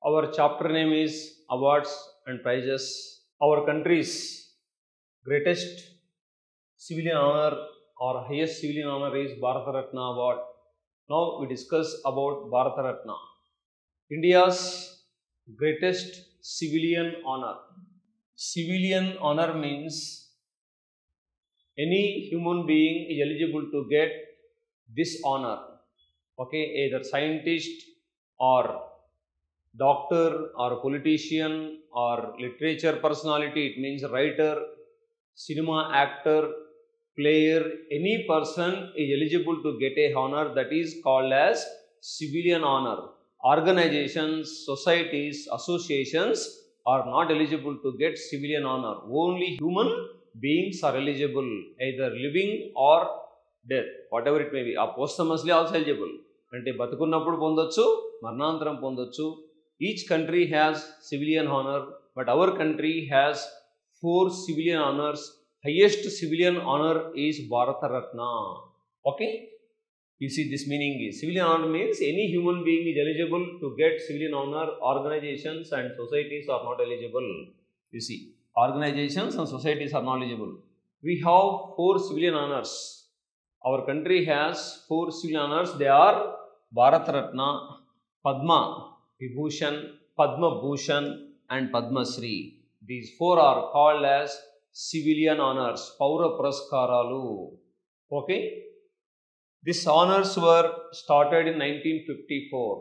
Our chapter name is Awards and Prizes. Our country's greatest civilian honor or highest civilian honor is Bharata Ratna Award. Now we discuss about Bharata Ratna. India's greatest civilian honor. Civilian honor means any human being is eligible to get this honor. Okay, either scientist or doctor or politician or literature personality, it means writer, cinema actor, player, any person is eligible to get a honor that is called as civilian honor. Organizations, societies, associations are not eligible to get civilian honor. Only human beings are eligible, either living or dead, whatever it may be. Posthumously also eligible. అంటే బతుకున్నప్పుడు పొందొచ్చు, మరణాంతరం పొందొచ్చు. Each country has civilian honor, but our country has 4 civilian honors. Highest civilian honor is Bharata Ratna. Okay? You see, this meaning is civilian honor means any human being is eligible to get civilian honor. Organizations and societies are not eligible. You see, organizations and societies are not eligible. We have 4 civilian honors. Our country has 4 civilian honors. They are Bharata Ratna, Padma Vibhushan, Padma Bhushan and Padma Shri. These 4 are called as civilian honors, Paura Puraskaralu. Okay? These honors were started in 1954.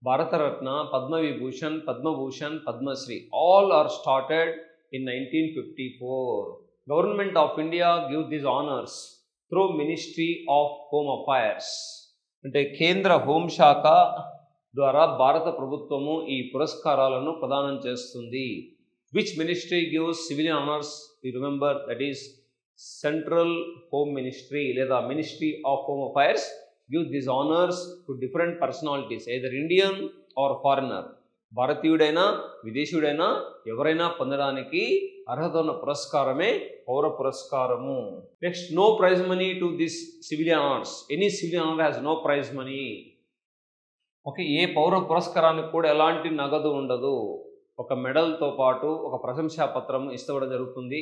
Bharata Ratna, Padma Vibhushan, Padma Bhushan, Padma Shri. All are started in 1954. Government of India give these honors through Ministry of Home Affairs. అంటే కేంద్ర హోంశాఖ ద్వారా భారత ప్రభుత్వము ఈ పురస్కారాలను ప్రదానం చేస్తుంది. Which ministry gives civilian honours? You remember, that is central home ministry లేదా ministry of home affairs give this honours to different personalities, either Indian or foreigner. భారతీయుడైనా విదేశీయుడైనా ఎవరైనా పొందడానికి అర్హత ఉన్న పురస్కారమే పౌర పురస్కారము. Next, no prize money to this civilian honours. Any civilian honour has no prize money. Okay, ఏ పౌర పురస్కారానికి కూడా ఎలాంటి నగదు ఉండదు. ఒక మెడల్తో పాటు ఒక ప్రశంసా పత్రం ఇవ్వడం జరుగుతుంది.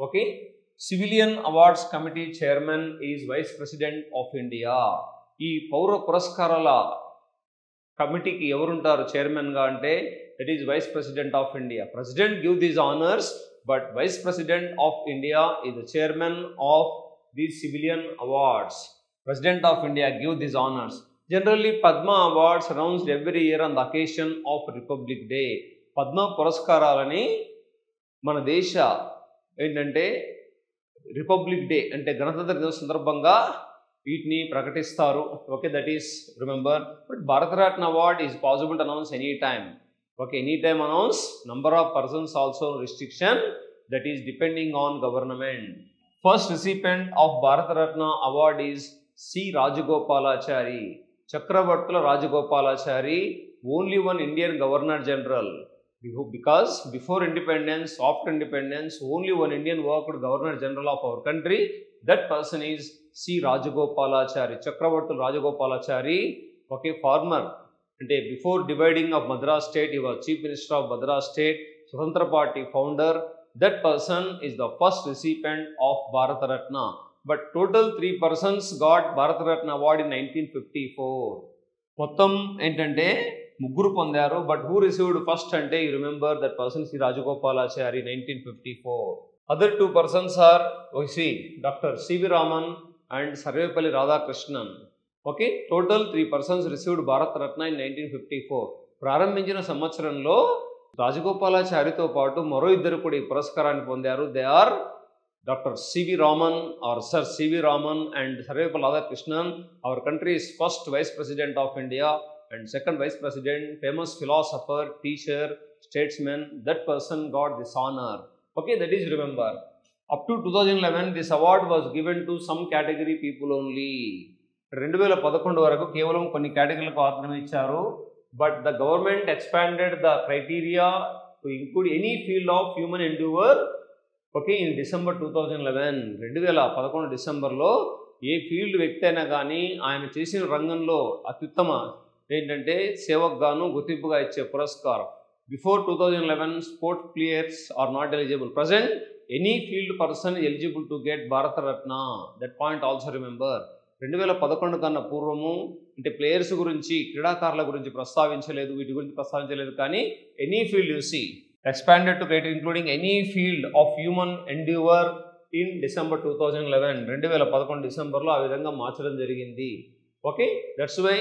Okay, civilian awards committee chairman is vice president of India. ఈ పౌర పురస్కారాల కమిటీకి ఎవరుంటారు చైర్మన్గా అంటే, that is vice president of India. President give these honours, but vice president of India is the chairman of these civilian awards. President of India give these honours. Generally, Padma Awards announced every year on the occasion of Republic Day. Padma పురస్కారాలని మన దేశ ఏంటంటే republic day అంటే గణతంత్ర దినోత్సవం సందర్భంగా వీటిని ప్రకటిస్తారు. Okay, that is remember. But Bharat Ratna award is possible to announce any time. Okay, any time announce. Number of persons also restriction, that is depending on government. First recipient of Bharat Ratna award is C Rajagopalachari. Chakravarti Rajagopalachari, only one Indian governor general. Because before independence, after independence, only one Indian worked Governor General of our country. That person is C. Rajagopalachari, Chakravartul Rajagopalachari. Okay, farmer. And before dividing of Madras state, he was Chief Minister of Madras state, Swatantra Party founder. That person is the first recipient of Bharata Ratna. But total 3 persons got Bharata Ratna award in 1954. మొత్తం ఏంటంటే ముగ్గురు పొందారు. But who received first అంటే, you remember that person C Rajagopalachari 1954. Other 2 persons are doctor CV Raman and Sarvepalli Radhakrishnan. Okay, total 3 persons received Bharat Ratna in 1954. ప్రారంభించిన సంవత్సరంలో రాజగోపాలాచారితో పాటు మరో 2 కూడా ఈ పురస్కారాన్ని పొందారు. They are Dr. C.V. Raman or Sir C.V. Raman and Sarvepalli Radhakrishnan. Our country's first Vice President of India and second Vice President, famous philosopher, teacher, statesman. That person got this honor. Okay, that is remember. Up to 2011, this award was given to some category people only. 2011 వరకు కేవలం కొన్ని కేటగిరీలకు మాత్రమే ఇచ్చారు. But the government expanded the criteria to include any field of human endeavor. Okay, in December 2011 డిసెంబర్లో ఏ field వ్యక్తి అయినా కానీ ఆయన చేసిన రంగంలో అత్యుత్తమ ఏంటంటే సేవకు గాను గుర్తింపుగా ఇచ్చే పురస్కారం. Before 2011 sports players are not eligible. Present any field person eligible to get Bharat Ratna. That point also remember. 2011 కన్నా పూర్వము అంటే ప్లేయర్స్ గురించి, క్రీడాకారుల గురించి ప్రస్తావించలేదు, వీటి గురించి ప్రస్తావించలేదు. కానీ any field you see expanded to criteria including any field of human endeavour in December 2011. 2011 డిసెంబర్లో ఆ విధంగా మార్చడం జరిగింది. Okay, that's why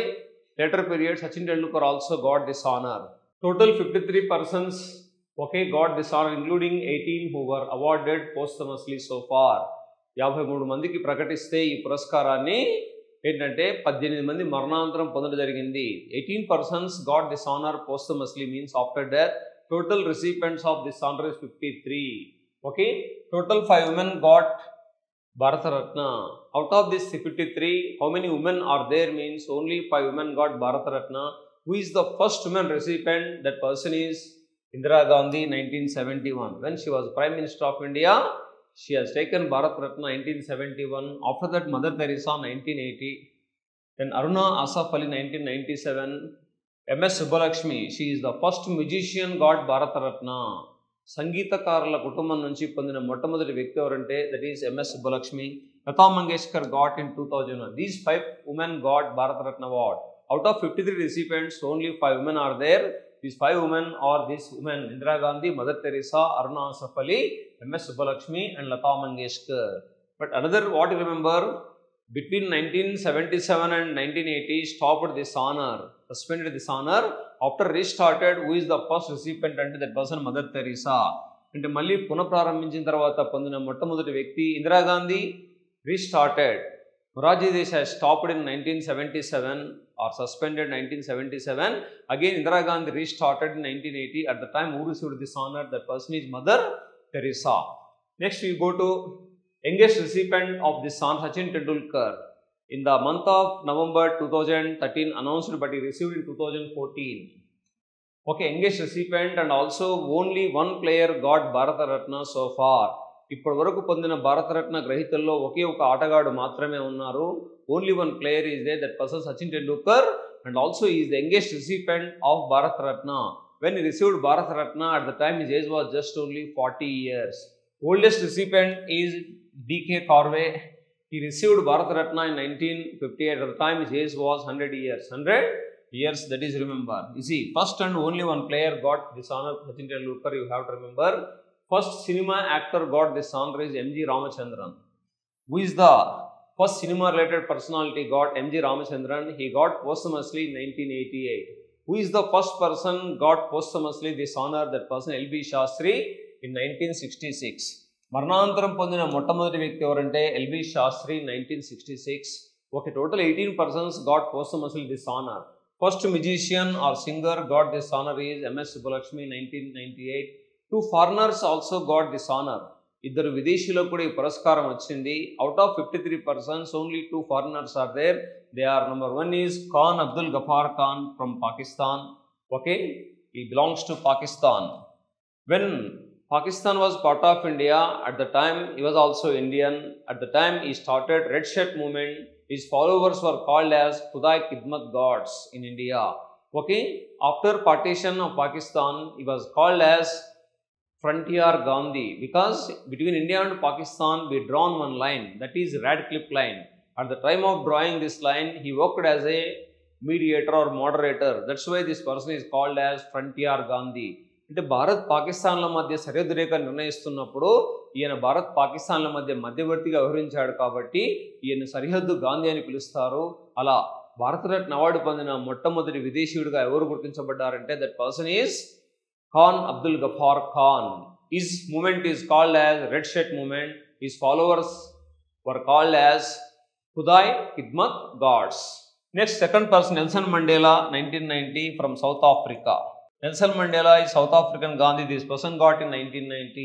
later period Sachin Tendulkar also got this honor. Total 53 persons got this honor, including 18 who were awarded posthumously so far. 53 మందికి ప్రకటిస్తే ఈ పురస్కారాన్ని ఏంటంటే 18 మంది మరణాంతరం పొందడం జరిగింది. 18 persons got this honor posthumously, means after death. Total recipients of this honor is 53. Okay, total 5 women got Bharata Ratna. Out of this 53, how many women are there? Means only 5 women got Bharata Ratna. Who is the first woman recipient? That person is Indira Gandhi, 1971. When she was Prime Minister of India, she has taken Bharata Ratna 1971. After that, Mother Teresa 1980. Then Aruna Asaf Ali 1997. MS Subbulakshmi, she is the first musician got Bharata Ratna. సంగీతకారుల కుటుంబం నుంచి పొందిన మొట్టమొదటి వ్యక్తి ఎవరంటే that is MS Subbulakshmi. Lata Mangeshkar got in 2001. These 5 women got Bharat Ratna award. Out of 53 recipients, only 5 women are there. These 5 women are these women: Indira Gandhi, Mother Teresa, Aruna Asaf Ali, MS Subbulakshmi and Lata Mangeshkar. But another what you remember, between 1977 and 1980 stopped this honor, suspended this honor. After restarted, who is the first recipient అంటే that person Mother Teresa. అంటే మళ్ళీ పునఃప్రారంభించిన తర్వాత పొందిన మొట్టమొదటి వ్యక్తి Indira Gandhi. Restarted. Morarji Desai stopped in 1977 or suspended 1977. Again Indira Gandhi restarted in 1980. At the time who received this honor, that person is Mother Teresa. Next we go to youngest recipient of this honor, Sachin Tendulkar. In the month of November 2013 announced, but he received in 2014. Okay, youngest recipient and also only one player got Bharata Ratna so far. ఇప్పటి వరకు పొందిన భారతరత్న గ్రహీతల్లో ఒకే ఒక ఆటగాడు మాత్రమే ఉన్నారు. Only one player is there, that person Sachin Tendulkar, and also is the youngest recipient of Bharat Ratna. When he received Bharat Ratna at the time his age was just only 40 years. Oldest recipient is DK Karve. He received Bharat Ratna in 1958. At the time his age was 100 years. 100 years, that is remember. You see, first and only one player got this honor, Sachin Tendulkar, you have to remember. First cinema actor got this honor is MG Ramachandran. Who is the first cinema related personality got MG Ramachandran? He got posthumously in 1988. Who is the first person got posthumously this honor? That person LB Shastri in 1966. మరణాంతరం పొందిన మొట్టమొదటి వ్యక్తి ఎవరంటే LB Shastri 1966. Okay, total 18 persons got posthumously this honor. First musician or singer got this honor is MS Subbulakshmi 1998. 2 foreigners also got this honor. ఇద్దరు విదేశీయులకు కూడా ఈ పురస్కారం వచ్చింది. Out of 53 persons, only 2 foreigners are there. They are, number 1 is Khan Abdul Ghaffar Khan from Pakistan. Okay, he belongs to Pakistan. When Pakistan was part of India, at the time he was also Indian. At the time he started Red Shirt movement. His followers were called as Khuday Khidmat gods in India. Okay, after partition of Pakistan, he was called as Frontier Gandhi, because between India and Pakistan we drawn one line, that is Radcliffe line. At the time of drawing this line, he worked as a mediator or moderator. That's why this person is called as Frontier Gandhi. అంటే భారత్ పాకిస్తాన్ల మధ్య సరిహద్దు రేఖ నిర్ణయిస్తున్నప్పుడు ఈయన భారత్ పాకిస్తాన్ల మధ్య మధ్యవర్తిగా వ్యవహరించాడు కాబట్టి ఈయన సరిహద్దు గాంధీ అని పిలుస్తారు. అలా భారతరత్న అవార్డు పొందిన మొట్టమొదటి విదేశీయుడిగా ఎవరు గుర్తించబడ్డారంటే that person is Khan Abdul Ghaffar Khan. His movement is called as red shirt movement. His followers were called as Khudai Khidmatgars. Next second person Nelson Mandela 1990 from South Africa. Nelson Mandela is South African Gandhi. This person got in 1990.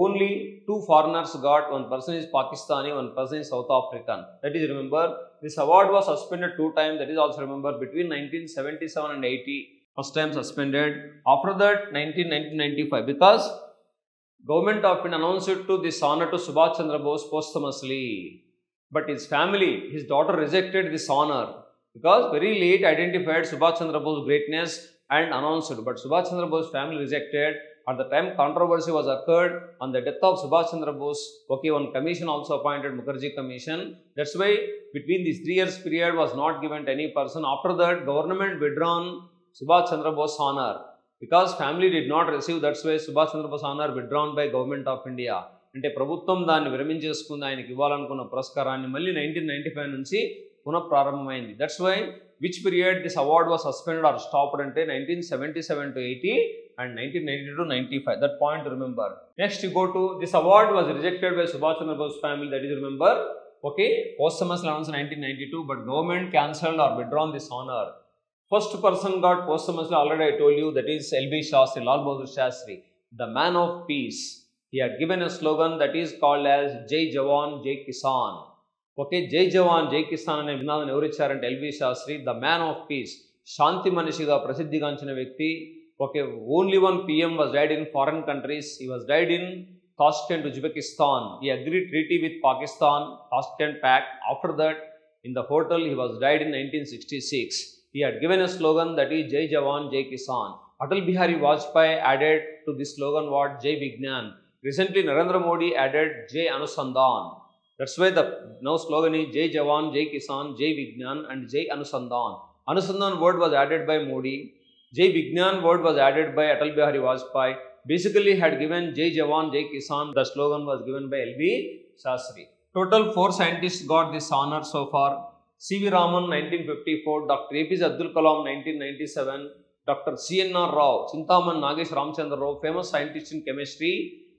Only 2 foreigners got. One person is Pakistani, one person is South African. That is remember. This award was suspended 2 times. That is also remember. Between 1977 and 80, first time suspended. After that 1995, because government of India announced it to this honor to Subhash Chandra Bose posthumously. But his family, his daughter rejected this honor. because very late identified Subhash Chandra Bose's greatness and announced, but Subhash Chandra Bose's family rejected. At the time controversy was occurred on the death of Subhash Chandra Bose, okay, one commission also appointed, Mukherjee Commission. That's why between these 3 years period was not given to any person. After that, government withdrawn Subhash Chandra Bose honor because family did not receive. That's why Subhash Chandra Bose honor withdrawn by government of India. అంటే ప్రభుత్వం దాన్ని విరమించేసుకుంది, ఆయనకి ఇవ్వాలనుకున్న పురస్కారాన్ని. మళ్ళీ 1995 నుంచి పునఃప్రారంభమైంది. That's why which period this award was suspended or stopped అంటే 1977 to 80 and 1992 to 95. That point to remember. Next you go to this award was rejected by Subhash Chandra Bose family, that is remember. Okay, posthumously announced 1992, but government cancelled or withdrawn this honor. First person got posthumously, already I told you, that is L.B. Shastri, Lal Bahadur Shastri, the man of peace. He had given a slogan that is called as Jai Jawan, Jai Kisan. Okay, Jai Jawan, Jai Kisan అనే నినాదం ఎవరు ఇచ్చారంటే LB Shastri, the man of peace, శాంతి మనిషిగా ప్రసిద్ధిగాంచిన వ్యక్తి. Okay, only one PM was died in foreign countries. He was died in Tashkent, Uzbekistan. He agreed treaty with Pakistan, Tashkent Pact. After that, in the hotel, he was died in 1966. He had given a slogan that is Jai Jawan, Jai Kisan. Atal Bihari Vajpayee added to this slogan what? Jai Vignan. Recently, Narendra Modi added Jai Anusandhan. That's why the now slogan is Jai Jawan, Jai Kisan, Jai Vignan and Jai Anusandhan. Anusandhan word was added by Modi. Jai Vignan word was added by Atal Bihari Vajpayee. Basically had given Jai Jawan, Jai Kisan. The slogan was given by L.B. Shastri. Total 4 scientists got this honor so far. C.V. Raman 1954, Dr. A.P.J. Abdul Kalam 1997, Dr. C.N.R. Rao, Chintaman Nagesh Ramchandra Rao, famous scientist in chemistry.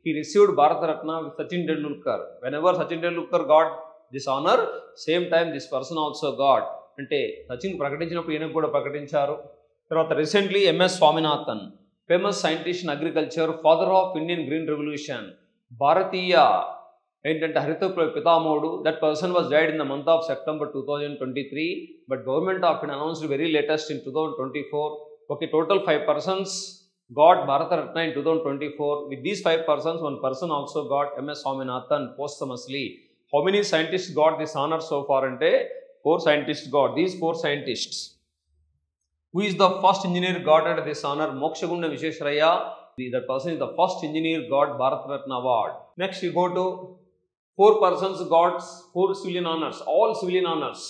He received Bharat Ratna with Sachin Tendulkar. Whenever Sachin Tendulkar got this honor, same time this person also got. అంటే సచిన్ ప్రకటించినప్పుడు ఈయన కూడా ప్రకటించారు. తర్వాత recently MS Swaminathan, famous scientist in agriculture, father of Indian green revolution, భారతీయ ఏంటంటే హరిత పితామహుడు. That person was died in the month of September 2023, but government of India announced very latest in 2024. Okay, total 5 persons got Bharat Ratna in 2024. With these 5 persons, one person also got MS Swaminathan posthumously. How many scientists got this honor so far? Ante 4 scientists got. These 4 scientists. Who is the first engineer got at this honor? Mokshagunda Visheshraya. That person is the first engineer got Bharat Ratna award. Next we go to 4 persons got 4 civilian honors. All civilian honors.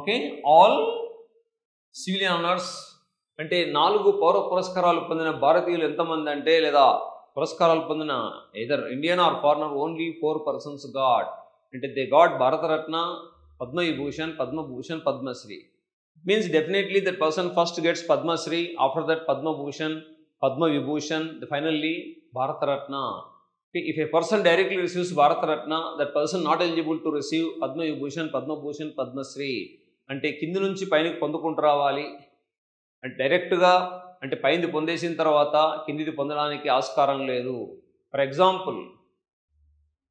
Okay, all civilian honors. అంటే 4 పౌర పురస్కారాలు పొందిన భారతీయులు ఎంతమంది అంటే, లేదా పురస్కారాలు పొందిన either Indian or foreigner, only 4 persons got. అంటే they got Bharat-Ratna, Padma Vibhushan, Padma Bhushan, Padma Shri. Means definitely that person first gets Padma Shri, after that Padma Bhushan, Padma Vibhushan, finally Bharat-Ratna. Okay, if a person directly receives Bharat-Ratna, that person not eligible to receive Padma Vibhushan, Padma Bhushan, Padma Shri. అంటే కింది నుంచి పైనకి పొందుకుంటూ రావాలి. అంటే డైరెక్ట్గా అంటే పైంది పొందేసిన తర్వాత కిందిది పొందడానికి ఆస్కారం లేదు. For example,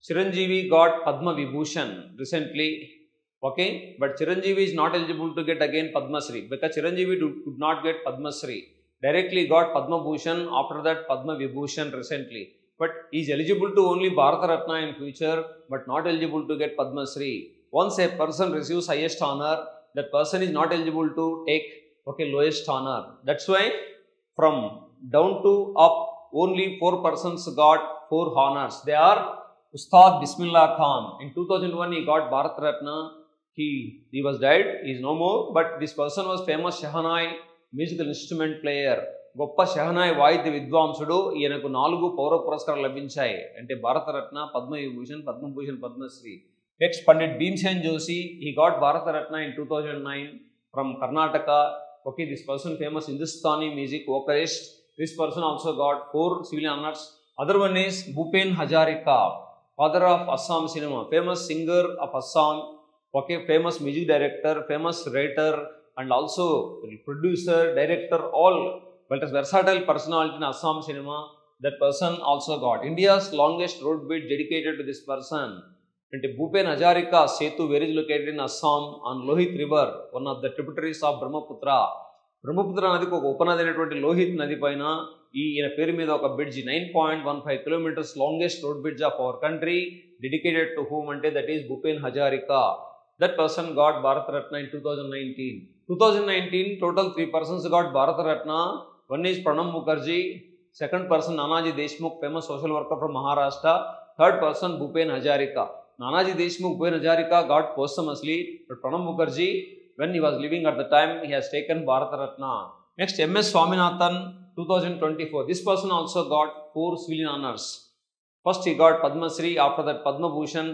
Chiranjeevi got Padma Vibhushan recently. Okay, but Chiranjeevi is not eligible to get again Padma Shri because Chiranjeevi could not get Padma Shri. Directly got Padma Bhushan, after that Padma Vibhushan recently. But is eligible to only Bharat Ratna in future, but not eligible to get Padma Shri. Once a person receives highest honour, that person is not eligible to take lowest honor. That's why from down to up only 4 persons got 4 honors. They are Ustad Bismillah Khan. In 2001 he got Bharat Ratna. He was died. He is no more. But this person was famous Shehanai musical instrument player. గొప్ప షెహనాయ్ వాయిద్య విద్వాంసుడు. ఈయనకు 4 పౌర పురస్కారాలు లభించాయి. అంటే Bharat Ratna, Padma Vibhushan, Padma Bhushan, Padma Shri. Next Pandit Bhimsen Joshi. he got Bharat-Ratna in 2009 from Karnataka. Okay, this person famous Hindustani music vocalist. This person also got 4 civilian honors. Other one is Bhupen Hazarika, father of Assam cinema, famous singer of Assam. Okay, famous music director, famous writer, and also producer, director, all but as versatile personality in Assam cinema. That person also got. India's longest road bridge dedicated to this person. And Bhupen Hazarika Setu, where is located in Assam on Lohit River, one of the tributaries of Brahmaputra. Brahmaputra నదికి ఒక ఉపనది అయినటువంటి లోహిత్ నది పైన ఈయన పేరు మీద ఒక bridge, 9.15 kilometers longest road bridge of our country, dedicated to whom అంటే that is Bhupen Hazarika. That person got Bharat Ratna in 2019. 2019, total 3 persons got Bharat Ratna. One is Pranab Mukherjee. Second person, Nanaji Deshmukh, famous social worker from Maharashtra. Third person, Bhupen Hazarika. Nanaji Deshmukh, Bhupen Hazarika got posthumously, but Pranab Mukherjee, when he was living at the time, he has taken Bharat Ratna. Next, MS Swaminathan, 2024. This person also got 4 civilian honors. First, he got Padma Shri, after that Padma Bhushan,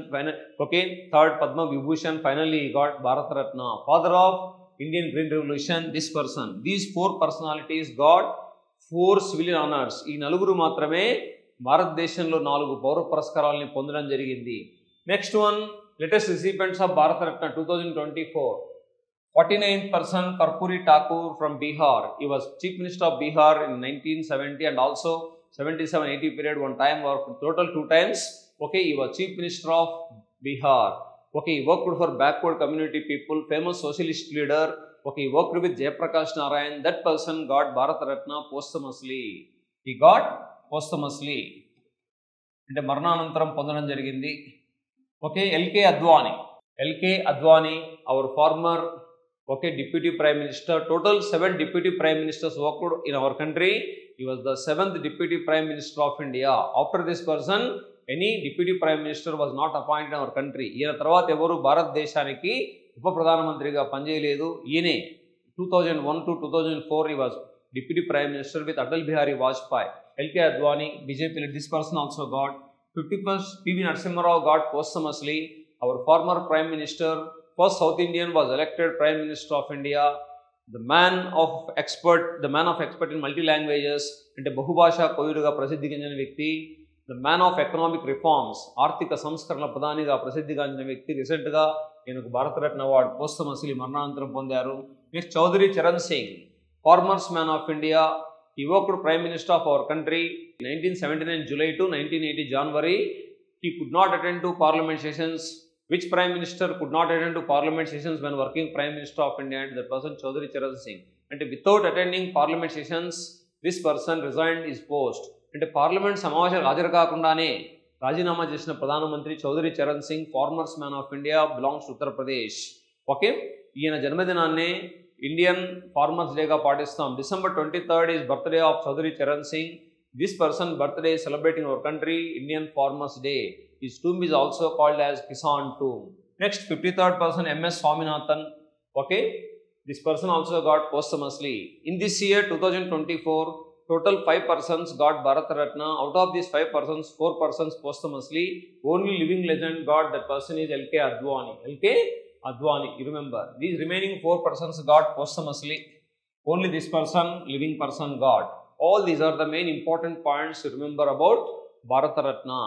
okay, third Padma Vibhushan, finally he got Bharat Ratna. Father of Indian Green Revolution, this person. These 4 personalities got 4 civilian honors. ఈ నలుగురు మాత్రమే భారతదేశంలో 4 పౌర పురస్కారాలని పొందడం జరిగింది. Next one, latest రిసిపియెంట్స్ of Bharat Ratna 2024. 49th person, Karpuri Thakur from Bihar. He was Chief Minister of Bihar in 1970 and also 77-80 period, one time or total 2 times. Okay, he was Chief Minister of Bihar. Okay, he worked for backward community people, famous socialist leader. Okay, he worked with Jayaprakash Narayan. That person got Bharat Ratna posthumously. He got posthumously. అంటే మరణానంతరం పొందడం జరిగింది. Okay, LK Advani. LK Advani, our former Deputy Prime Minister. Total 7 Deputy Prime Ministers worked in our country. He was the 7th Deputy Prime Minister of India. After this person, any Deputy Prime Minister was not appointed in our country. ఈయన తర్వాత ఎవరు భారతదేశానికి ఉప ప్రధానమంత్రిగా పనిచేయలేదు. ఈయనే 2001 to 2004 he was Deputy Prime Minister with Atal Bihari Vajpayee. LK Advani, BJP, this person also got. 51st, PV Narasimha Rao got posthumously. Our former Prime Minister, first South Indian, was elected Prime Minister of India. The man of expert in multi languages, అంటే బహుభాషా కోవిదుగా ప్రసిద్ధి చెందిన వ్యక్తి. The man of economic reforms, ఆర్థిక సంస్కరణ ప్రధానిగా ప్రసిద్ధి గాంచిన వ్యక్తి. రీసెంట్గా ఈయనకు భారతరత్న అవార్డు పోస్టమస్లీ మరణానంతరం పొందారు. Next, Chaudhary Charan Singh, farmers man of India. He worked Prime Minister of our country 1979 July to 1980 January. He could not attend to parliament sessions. Which Prime Minister could not attend to parliament sessions when working Prime Minister of India? And that person, Chaudhary Charan Singh. And without attending parliament sessions, this person resigned his post. And parliament సమావేశాలకు హాజరు కాకుండానే రాజీనామా చేసిన ప్రధానమంత్రి Chaudhary Charan Singh, farmers man of India, belongs to Uttar Pradesh. Okay, ఈయన జన్మదినాన్ని Indian farmers డేగా పాటిస్తాం. December 23rd is birthday of Chaudhary Charan Singh. This person birthday is celebrating our country, Indian Farmers Day. His tomb is also called as Kisan tomb. Next, 53rd person, MS Swaminathan. Okay, this person also got posthumously. In this year 2024, total 5 persons got Bharat Ratna. Out of these 5 persons, 4 persons posthumously. Only living legend got, that person is LK Advani. LK Advani, you remember. These remaining 4 persons got posthumously. Only this person, living person, got. All these are the main important points to remember about Bharat Ratna.